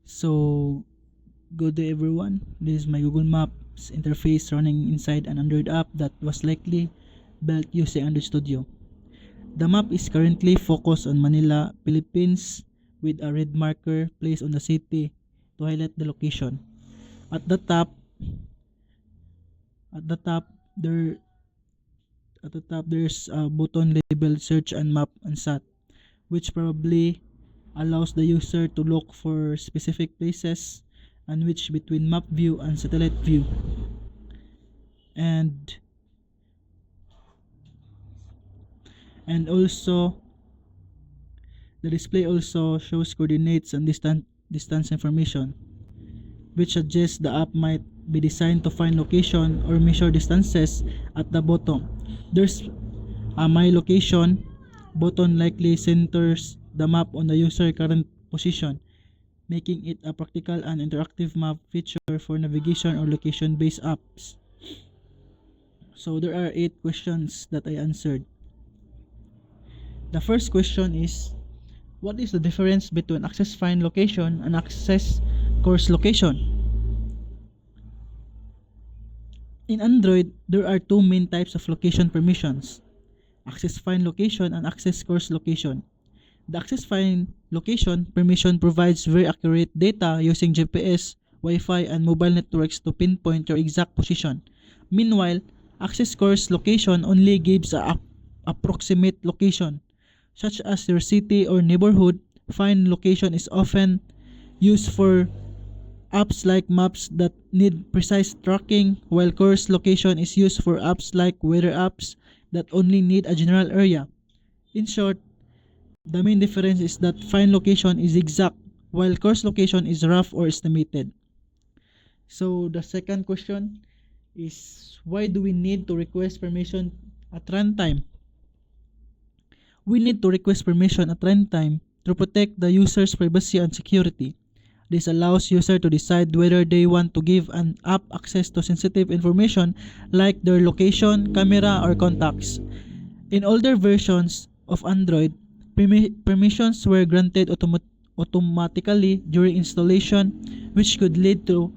So, good day everyone. This is my Google Maps interface running inside an Android app that was likely built using Android Studio. The map is currently focused on Manila, Philippines, with a red marker placed on the city to highlight the location. At the top, at the top there at the top there's a button labeled Search and Map and Sat, which probably allows the user to look for specific places and switch between map view and satellite view. And also the display also shows coordinates and distance information, which suggests the app might be designed to find location or measure distances. At the bottom, there's a My Location button likely centers the map on the user's current position, making it a practical and interactive map feature for navigation or location-based apps. So there are 8 questions that I answered. The first question is, what is the difference between access find location and access course location? In Android, there are two main types of location permissions: access find location and access course location. The access find location permission provides very accurate data using GPS, Wi-Fi, and mobile networks to pinpoint your exact position. Meanwhile, access course location only gives a approximate location, such as your city or neighborhood. Find location is often used for apps like maps that need precise tracking, while course location is used for apps like weather apps that only need a general area. In short, the main difference is that find location is exact, while course location is rough or estimated. So the second question is, why do we need to request permission at runtime? We need to request permission at runtime to protect the user's privacy and security. This allows users to decide whether they want to give an app access to sensitive information like their location, camera, or contacts. In older versions of Android, permissions were granted automatically during installation, which could lead to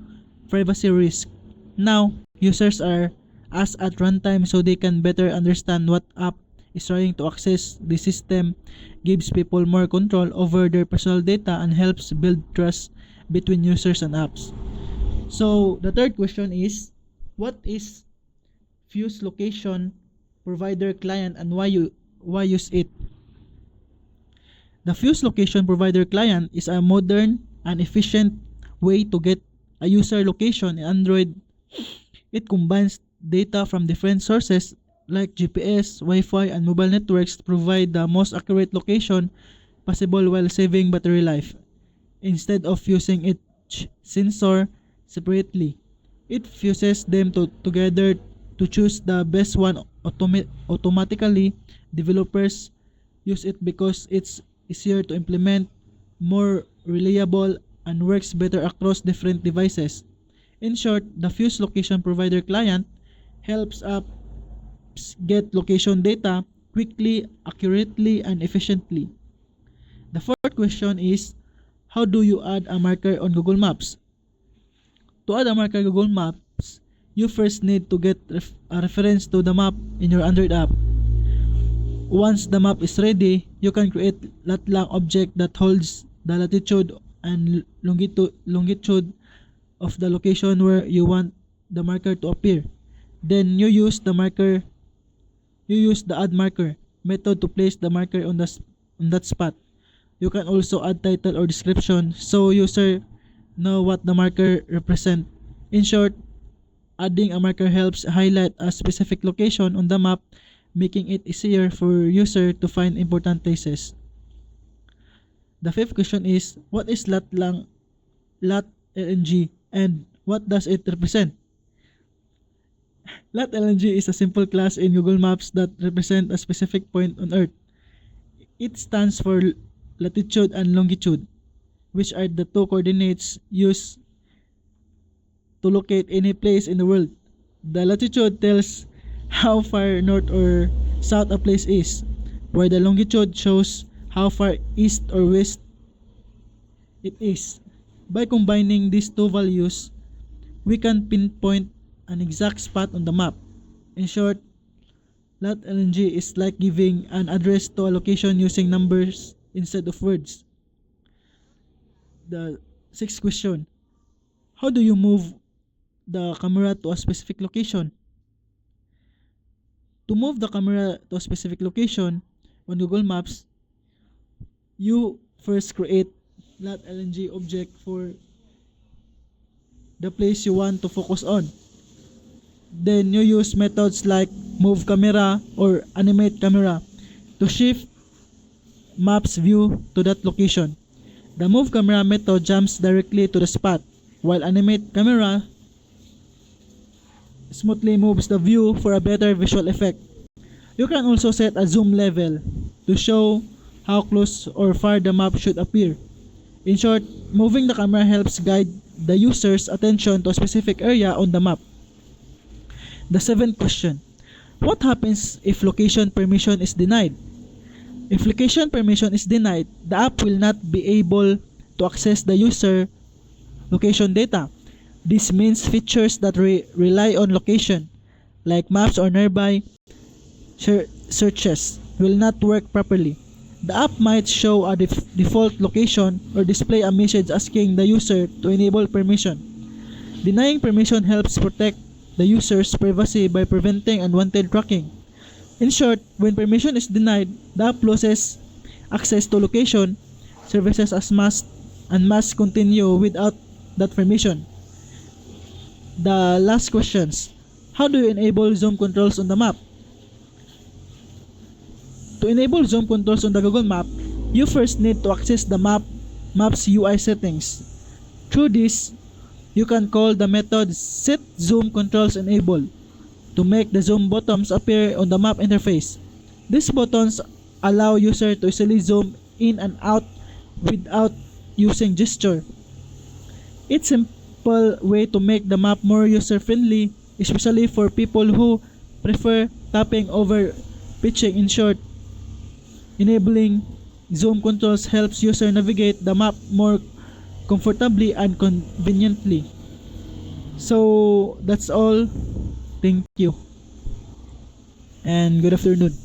privacy risk. Now, users are asked at runtime so they can better understand what app is trying to access. The system gives people more control over their personal data and helps build trust between users and apps. So the third question is, what is Fuse Location Provider Client and why use it? The Fuse Location Provider Client is a modern and efficient way to get a user location in Android. It combines data from different sources like GPS, Wi-Fi, and mobile networks to provide the most accurate location possible while saving battery life. Instead of using each sensor separately, it fuses them together to choose the best one automatically. Developers use it because it's easier to implement, more reliable, and works better across different devices. In short, the Fuse Location Provider Client helps apps get location data quickly, accurately, and efficiently. The fourth question is, how do you add a marker on Google Maps? To add a marker on Google Maps, you first need to get a reference to the map in your Android app. Once the map is ready, you can create lat-lang object that holds the latitude and longitude of the location where you want the marker to appear. Then you use the add marker method to place the marker on that spot. You can also add title or description so user know what the marker represent. In short, adding a marker helps highlight a specific location on the map, making it easier for user to find important places. The fifth question is, what is lat-lng and what does it represent? Lat-lng is a simple class in Google Maps that represent a specific point on Earth. It stands for latitude and longitude, which are the two coordinates used to locate any place in the world. The latitude tells how far north or south a place is, while the longitude shows how far east or west it is. By combining these two values, we can pinpoint an exact spot on the map. In short, LOT-LNG is like giving an address to a location using numbers instead of words. The sixth question: how do you move the camera to a specific location? To move the camera to a specific location on Google Maps, you first create LOT-LNG object for the place you want to focus on. Then you use methods like move camera or animate camera to shift map's view to that location. The move camera method jumps directly to the spot, while animate camera smoothly moves the view for a better visual effect. You can also set a zoom level to show how close or far the map should appear. In short, moving the camera helps guide the user's attention to a specific area on the map. The seventh question: what happens if location permission is denied? If location permission is denied, the app will not be able to access the user location data. This means features that rely on location, like maps or nearby searches, will not work properly. The app might show a default location or display a message asking the user to enable permission. Denying permission helps protect the user's privacy by preventing unwanted tracking. In short, when permission is denied, the app loses access to location services and must continue without that permission. The last questions: how do you enable zoom controls on the map? To enable zoom controls on the Google Map, you first need to access the map's UI settings. Through this, you can call the method set zoom controls enable to make the zoom buttons appear on the map interface. These buttons allow user to easily zoom in and out without using gesture. It's a simple way to make the map more user-friendly, especially for people who prefer tapping over pitching. In short, enabling zoom controls helps user navigate the map more comfortably and conveniently. So that's all. Thank you and good afternoon.